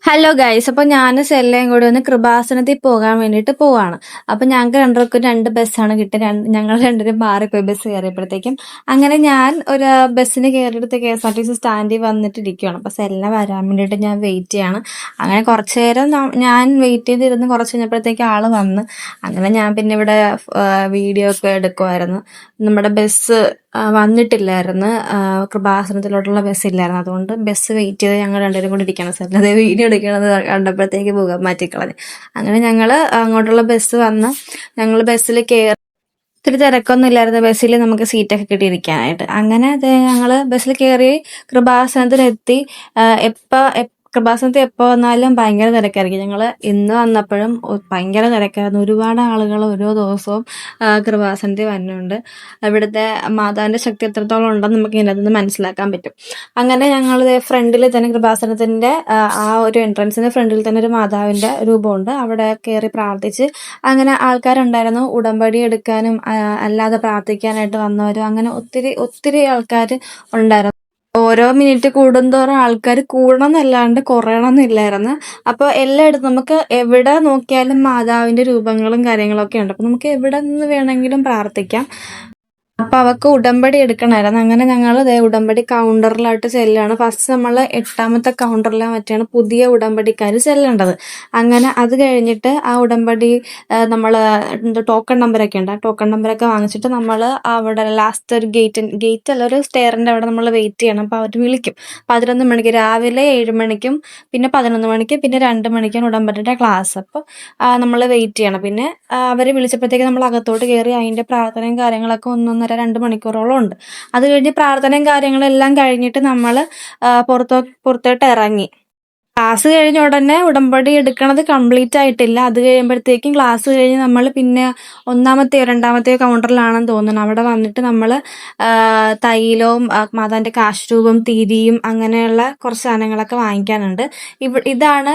Hello guys, അപ്പൊ ഞാനും സെല്ലയും കൂടി ഒന്ന് കൃപാസനത്തിൽ പോകാൻ വേണ്ടിയിട്ട് പോവാണ്. അപ്പൊ ഞങ്ങൾക്ക് രണ്ടുപേർക്കും രണ്ട് ബസ്സാണ് കിട്ടിയത്. ഞങ്ങൾ രണ്ടുപേരും മാറിപ്പോയി ബസ് കയറിയപ്പോഴത്തേക്കും. അങ്ങനെ ഞാൻ ഒരു ബസ്സിന് കയറിയെടുത്ത് KSRTC സ്റ്റാൻഡിൽ വന്നിട്ട് ഇരിക്കുകയാണ്. അപ്പൊ സെല്ല വരാൻ വേണ്ടിയിട്ട് ഞാൻ വെയിറ്റ് ചെയ്യാണ്. അങ്ങനെ കുറച്ചു നേരം ഞാൻ വെയിറ്റ് ചെയ്തിരുന്ന് കുറച്ച് കഴിഞ്ഞപ്പോഴത്തേക്ക് ആള് വന്ന്. അങ്ങനെ ഞാൻ പിന്നെ ഇവിടെ വീഡിയോ ഒക്കെ എടുക്കുമായിരുന്നു. നമ്മുടെ ബസ് വന്നിട്ടില്ലായിരുന്നു. കൃപാസനത്തിലോട്ടുള്ള ബസ് ഇല്ലായിരുന്നു. അതുകൊണ്ട് ബസ് വെയിറ്റ് ചെയ്ത് ഞങ്ങൾ രണ്ടുപേരും കൂടി ഇരിക്കണം. സാർ അതേ വീഡിയോ എടുക്കണത് കണ്ടപ്പോഴത്തേക്ക് പോകാൻ മാറ്റിക്കളഞ്ഞു. അങ്ങനെ ഞങ്ങൾ അങ്ങോട്ടുള്ള ബസ് വന്ന് ഞങ്ങൾ ബസ്സിൽ കയറി. ഇത്തിരി തിരക്കൊന്നും ഇല്ലായിരുന്നു ബസ്സിൽ, നമുക്ക് സീറ്റൊക്കെ കിട്ടിയിരിക്കാനായിട്ട്. അങ്ങനെ ഞങ്ങൾ ബസ്സിൽ കയറി കൃപാസനത്തിലെത്തി. കൃപാസനത്തിൽ എപ്പോൾ വന്നാലും ഭയങ്കര തിരക്കായിരിക്കും. ഞങ്ങൾ ഇന്ന് വന്നപ്പോഴും ഭയങ്കര തിരക്കായിരുന്നു. ഒരുപാട് ആളുകൾ ഓരോ ദിവസവും കൃപാസനത്തിൽ വരുന്നുണ്ട്. ഇവിടുത്തെ മാതാവിന്റെ ശക്തി എത്രത്തോളം ഉണ്ടെന്ന് നമുക്ക് ഇതിനകത്ത് നിന്ന് മനസ്സിലാക്കാൻ പറ്റും. അങ്ങനെ ഞങ്ങൾ ഫ്രണ്ടിൽ തന്നെ കൃപാസനത്തിന്റെ ആ ഒരു എൻട്രൻസിന്റെ ഫ്രണ്ടിൽ തന്നെ ഒരു മാതാവിന്റെ രൂപമുണ്ട്. അവിടെ കയറി പ്രാർത്ഥിച്ച് അങ്ങനെ ആൾക്കാരുണ്ടായിരുന്നു. ഉടമ്പടി എടുക്കാനും അല്ലാതെ പ്രാർത്ഥിക്കാനായിട്ട് വന്നവരും അങ്ങനെ ഒത്തിരി ആൾക്കാർ ഉണ്ടായിരുന്നു. ഓരോ മിനിറ്റ് കൂടുന്തോറും ആൾക്കാർ കൂടണമെന്നല്ലാണ്ട് കുറയണമെന്നില്ലായിരുന്നു. അപ്പോൾ എല്ലായിടത്തും നമുക്ക് എവിടെ നോക്കിയാലും മാതാവിന്റെ രൂപങ്ങളും കാര്യങ്ങളൊക്കെ ഉണ്ട്. അപ്പൊ നമുക്ക് എവിടെ നിന്ന് വേണമെങ്കിലും പ്രാർത്ഥിക്കാം. അപ്പൊ അവക്ക് ഉടമ്പടി എടുക്കണമായിരുന്നു. അങ്ങനെ ഞങ്ങൾ ഉടമ്പടി കൗണ്ടറിലായിട്ട് ചെല്ലാണ്. ഫസ്റ്റ് നമ്മൾ 8ാമത്തെ കൗണ്ടറിലെ മറ്റാണ് പുതിയ ഉടമ്പടിക്കാർ ചെല്ലേണ്ടത്. അങ്ങനെ അത് കഴിഞ്ഞിട്ട് ആ ഉടമ്പടി നമ്മൾ ടോക്കൺ നമ്പറൊക്കെ ഉണ്ട്. ആ ടോക്കൺ നമ്പറൊക്കെ വാങ്ങിച്ചിട്ട് നമ്മൾ അവിടെ ലാസ്റ്റ് ഒരു ഗേറ്റ് അല്ല, ഒരു സ്റ്റെയറിന്റെ അവിടെ നമ്മൾ വെയിറ്റ് ചെയ്യണം. അപ്പൊ അവർ വിളിക്കും 11 മണിക്ക്, രാവിലെ 7 മണിക്കും പിന്നെ 11 മണിക്ക് പിന്നെ 2 മണിക്കാണ് ഉടമ്പടിയുടെ ക്ലാസ്. അപ്പോൾ നമ്മൾ വെയിറ്റ് ചെയ്യണം. പിന്നെ അവർ വിളിച്ചപ്പോഴത്തേക്ക് നമ്മൾ അകത്തോട്ട് കയറി അതിന്റെ പ്രാർത്ഥനയും കാര്യങ്ങളൊക്കെ 1-1.5-2 മണിക്കൂറോളം ഉണ്ട്. അത് കഴിഞ്ഞ് പ്രാർത്ഥനയും കാര്യങ്ങളെല്ലാം കഴിഞ്ഞിട്ട് നമ്മൾ പുറത്തോട്ട് ഇറങ്ങി. ക്ലാസ് കഴിഞ്ഞ ഉടനെ ഉടമ്പടി എടുക്കണത് കംപ്ലീറ്റ് ആയിട്ടില്ല. അത് കഴിയുമ്പോഴത്തേക്കും ക്ലാസ് കഴിഞ്ഞ് നമ്മൾ പിന്നെ 1ാമത്തെയോ 2ാമത്തെയോ കൗണ്ടറിലാണെന്ന് തോന്നുന്നു. അവിടെ വന്നിട്ട് നമ്മൾ തൈലവും മാതാവിന്റെ കാശുരൂപം, തിരിയും അങ്ങനെയുള്ള കുറച്ച് സാധനങ്ങളൊക്കെ വാങ്ങിക്കാനുണ്ട്. ഇതാണ്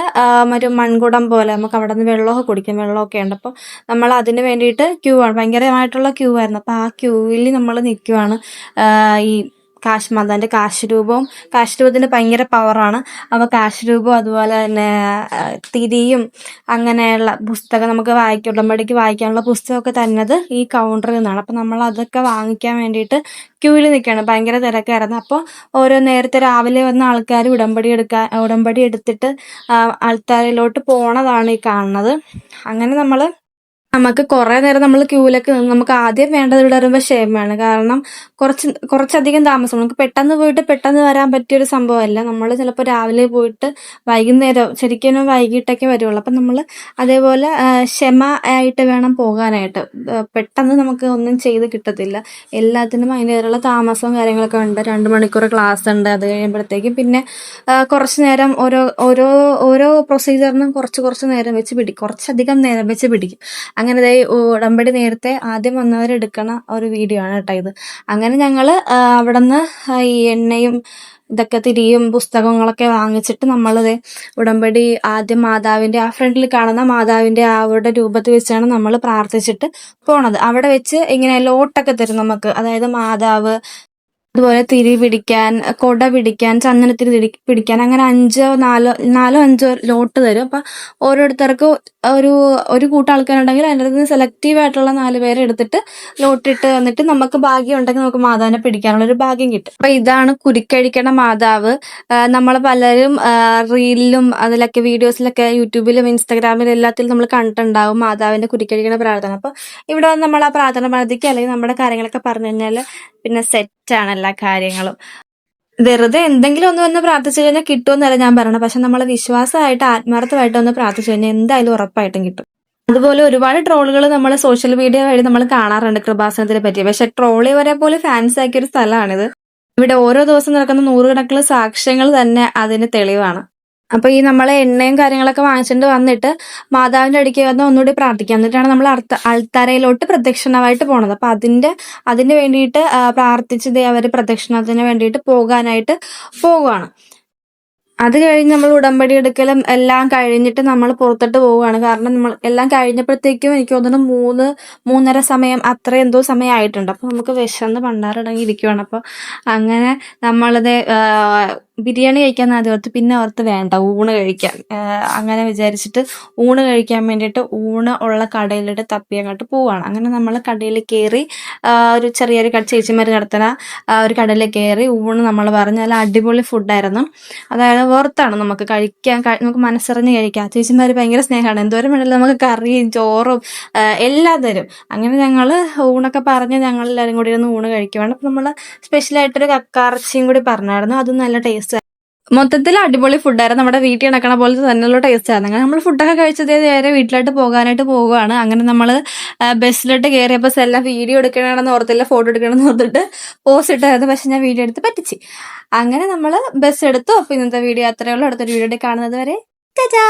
ഒരു മൺകുടം പോലെ, നമുക്ക് അവിടെ നിന്ന് വെള്ളമൊക്കെ കുടിക്കാം. വെള്ളമൊക്കെ ഉണ്ട്. അപ്പോൾ നമ്മൾ അതിന് വേണ്ടിയിട്ട് ക്യൂ ആണ്, ഭയങ്കരമായിട്ടുള്ള ക്യൂ ആയിരുന്നു. അപ്പോൾ ആ ക്യൂവിൽ നമ്മൾ നിൽക്കുവാണ്. ഈ മാതാവിന്റെ കാശുരൂപത്തിന് ഭയങ്കര പവറാണ്. അപ്പോൾ കാശുരൂപം അതുപോലെ തന്നെ തിരിയും അങ്ങനെയുള്ള പുസ്തകം നമുക്ക് ഉടമ്പടിക്ക് വായിക്കാനുള്ള പുസ്തകമൊക്കെ തന്നത് ഈ കൗണ്ടറിൽ നിന്നാണ്. അപ്പം നമ്മൾ അതൊക്കെ വാങ്ങിക്കാൻ വേണ്ടിയിട്ട് ക്യൂവിൽ നിൽക്കുകയാണ്. ഭയങ്കര തിരക്കായിരുന്നു. അപ്പോൾ നേരത്തെ രാവിലെ വന്ന ആൾക്കാർ ഉടമ്പടി എടുത്തിട്ട് ആൾക്കാരിലോട്ട് പോണതാണ് ഈ കാണുന്നത്. അങ്ങനെ നമുക്ക് കുറെ നേരം നമ്മൾ ക്യൂവിലൊക്കെ നിന്ന് നമുക്ക് ആദ്യം വേണ്ടത് ഇവിടെ വരുമ്പോൾ ക്ഷമയാണ്. കാരണം കുറച്ചധികം താമസം, നമുക്ക് പെട്ടെന്ന് പോയിട്ട് പെട്ടെന്ന് വരാൻ പറ്റിയൊരു സംഭവമല്ല. നമ്മൾ ചിലപ്പോൾ രാവിലെ പോയിട്ട് വൈകുന്നേരം ശരിക്കും വൈകിട്ടൊക്കെ വരുള്ളൂ. അപ്പം നമ്മൾ അതേപോലെ ക്ഷമ ആയിട്ട് വേണം പോകാനായിട്ട്. പെട്ടെന്ന് നമുക്ക് ഒന്നും ചെയ്ത് കിട്ടത്തില്ല. എല്ലാത്തിനും അതിൻ്റെതായുള്ള താമസവും കാര്യങ്ങളൊക്കെ ഉണ്ട്. 2 മണിക്കൂർ ക്ലാസ് ഉണ്ട്. അത് കഴിയുമ്പോഴത്തേക്കും പിന്നെ കുറച്ച് നേരം ഓരോ പ്രൊസീജിയറിനും കുറച്ച് നേരം വെച്ച് പിടിക്കും, കുറച്ചധികം നേരം വെച്ച് പിടിക്കും. അങ്ങനെ ഉടമ്പടി നേരത്തെ ആദ്യം വന്നവരെടുക്കണ ഒരു വീഡിയോ ആണ് കേട്ടോ ഇത്. അങ്ങനെ ഞങ്ങൾ അവിടെ നിന്ന് ഈ എണ്ണയും ഇതൊക്കെ തിരിയും പുസ്തകങ്ങളൊക്കെ വാങ്ങിച്ചിട്ട് നമ്മളത് ഉടമ്പടി ആദ്യം മാതാവിന്റെ ആ ഫ്രണ്ടിൽ കാണുന്ന മാതാവിന്റെ അവരുടെ രൂപത്തിൽ വെച്ചാണ് നമ്മൾ പ്രാർത്ഥിച്ചിട്ട് പോണത്. അവിടെ വെച്ച് ഇങ്ങനെ ലോട്ടൊക്കെ തരും നമുക്ക്, അതായത് മാതാവ്, അതുപോലെ തിരി പിടിക്കാൻ, കൊട പിടിക്കാൻ, ചന്ദനത്തിരി പിടിക്കാൻ, അങ്ങനെ 4-5 ലോട്ട് തരും. അപ്പൊ ഓരോരുത്തർക്കും ഒരു കൂട്ടം ആൾക്കാരുണ്ടെങ്കിൽ അതിൻ്റെ നിന്ന് സെലക്റ്റീവ് ആയിട്ടുള്ള 4 പേരെ എടുത്തിട്ട് ലോട്ടിട്ട് വന്നിട്ട് നമുക്ക് ഭാഗ്യം ഉണ്ടെങ്കിൽ നമുക്ക് മാതാവിനെ പിടിക്കാനുള്ള ഒരു ഭാഗ്യം കിട്ടും. അപ്പൊ ഇതാണ് കുരുക്കഴിക്കണ മാതാവ്. നമ്മൾ പലരും റീലിലും അതിലൊക്കെ വീഡിയോസിലൊക്കെ യൂട്യൂബിലും ഇൻസ്റ്റാഗ്രാമിലും എല്ലാത്തിലും നമ്മൾ കണ്ടിട്ടുണ്ടാവും മാതാവിന്റെ കുരുക്കഴിക്കണ പ്രാർത്ഥന. അപ്പൊ ഇവിടെ വന്ന് നമ്മൾ ആ പ്രാർത്ഥന പ്രാർത്ഥിക്കുക അല്ലെങ്കിൽ നമ്മുടെ കാര്യങ്ങളൊക്കെ പറഞ്ഞു കഴിഞ്ഞാൽ പിന്നെ സെറ്റാണ് എല്ലാ കാര്യങ്ങളും. വെറുതെ എന്തെങ്കിലും ഒന്ന് വന്ന് പ്രാർത്ഥിച്ചു കഴിഞ്ഞാൽ കിട്ടുമെന്നല്ല ഞാൻ പറയണത്. പക്ഷെ നമ്മൾ വിശ്വാസമായിട്ട് ആത്മാർത്ഥമായിട്ട് ഒന്ന് പ്രാർത്ഥിച്ചു കഴിഞ്ഞാൽ എന്തായാലും ഉറപ്പായിട്ടും കിട്ടും. അതുപോലെ ഒരുപാട് ട്രോളുകൾ നമ്മൾ സോഷ്യൽ മീഡിയ വഴി നമ്മൾ കാണാറുണ്ട് കൃപാസനത്തിനെ പറ്റി. പക്ഷെ ട്രോളി വരെ പോലെ ഫാൻസ് ആക്കിയ ഒരു സ്ഥലമാണിത്. ഇവിടെ ഓരോ ദിവസം നടക്കുന്ന 100 കണക്കിന് സാക്ഷ്യങ്ങൾ തന്നെ അതിന് തെളിവാണ്. അപ്പൊ ഈ നമ്മളെ എണ്ണയും കാര്യങ്ങളൊക്കെ വാങ്ങിച്ചിട്ട് വന്നിട്ട് മാതാവിന്റെ അടുക്കി വന്ന് ഒന്നുകൂടി പ്രാർത്ഥിക്കാം. എന്നിട്ടാണ് നമ്മൾ അൾത്താരയിലോട്ട് പ്രദക്ഷിണമായിട്ട് പോണത്. അപ്പൊ അതിന് വേണ്ടിയിട്ട് പ്രാർത്ഥിച്ചത് അവര് പ്രദക്ഷിണത്തിന് വേണ്ടിയിട്ട് പോകാനായിട്ട് പോകുവാണ്. അത് കഴിഞ്ഞ് നമ്മൾ ഉടമ്പടി എടുക്കലും എല്ലാം കഴിഞ്ഞിട്ട് നമ്മൾ പുറത്തോട്ട് പോവുകയാണ്. കാരണം നമ്മൾ എല്ലാം കഴിഞ്ഞപ്പോഴത്തേക്കും എനിക്ക് തോന്നുന്നു 3-3:30 സമയം അത്ര എന്തോ സമയമായിട്ടുണ്ട്. അപ്പൊ നമുക്ക് വിശന്ന് പണ്ടാറടങ്ങി ഇരിക്കുവാണ്. അപ്പൊ അങ്ങനെ നമ്മളത് ബിരിയാണി കഴിക്കാൻ ആദ്യം ഓർത്ത്, പിന്നെ ഓർത്ത് വേണ്ട ഊണ് കഴിക്കാം, അങ്ങനെ വിചാരിച്ചിട്ട് ഊണ് കഴിക്കാൻ വേണ്ടിയിട്ട് ഊണ് ഉള്ള കടയിലിട്ട് തപ്പി അങ്ങോട്ട് പോവാണ്. അങ്ങനെ നമ്മൾ കടയിൽ കയറി, ഒരു ചെറിയൊരു ചേച്ചിമാർ നടത്തുന്ന ഒരു കടയിൽ കയറി ഊണ് നമ്മൾ പറഞ്ഞ നല്ല അടിപൊളി ഫുഡായിരുന്നു. അതായത് വർത്താണ്, നമുക്ക് കഴിക്കാൻ, നമുക്ക് മനസ്സറിഞ്ഞ് കഴിക്കാം. ചേച്ചിമാർ ഭയങ്കര സ്നേഹമാണ്, എന്തോരം വേണമെങ്കിലും നമുക്ക് കറിയും ചോറും എല്ലാം തരും. അങ്ങനെ ഞങ്ങൾ ഊണൊക്കെ പറഞ്ഞ് ഞങ്ങൾ എല്ലാവരും കൂടി ഇരുന്ന് ഊണ് കഴിക്കുവാണ്. അപ്പം നമ്മൾ സ്പെഷ്യലായിട്ടൊരു കക്കാർച്ചിയും കൂടി പറഞ്ഞായിരുന്നു, അതും നല്ല ടേസ്റ്റ്. മൊത്തത്തിൽ അടിപൊളി ഫുഡായിരുന്നു, നമ്മുടെ വീട്ടിൽ നടക്കണ പോലത്തെ തന്നെയുള്ള ടേസ്റ്റ് ആയിരുന്നു. അങ്ങനെ നമ്മൾ ഫുഡൊക്കെ കഴിച്ചത് നേരെ വീട്ടിലോട്ട് പോകാനായിട്ട് പോവുകയാണ്. അങ്ങനെ നമ്മൾ ബസ്സിലോട്ട് കയറിയപ്പോൾ എല്ലാം വീഡിയോ എടുക്കണമെന്ന് ഓർത്തില്ല, ഫോട്ടോ എടുക്കണമെന്ന് ഓർത്തിട്ട് പോസ്റ്റ് ഇട്ടായിരുന്നു. പക്ഷെ ഞാൻ വീഡിയോ എടുത്ത് പറ്റിച്ച്. അങ്ങനെ നമ്മൾ ബസ് എടുത്തു. അപ്പോൾ ഇന്നത്തെ വീഡിയോ അത്രയേ ഉള്ളൂ. അടുത്തൊരു വീഡിയോ കാണുന്നത് വരെ ടാറ്റാ.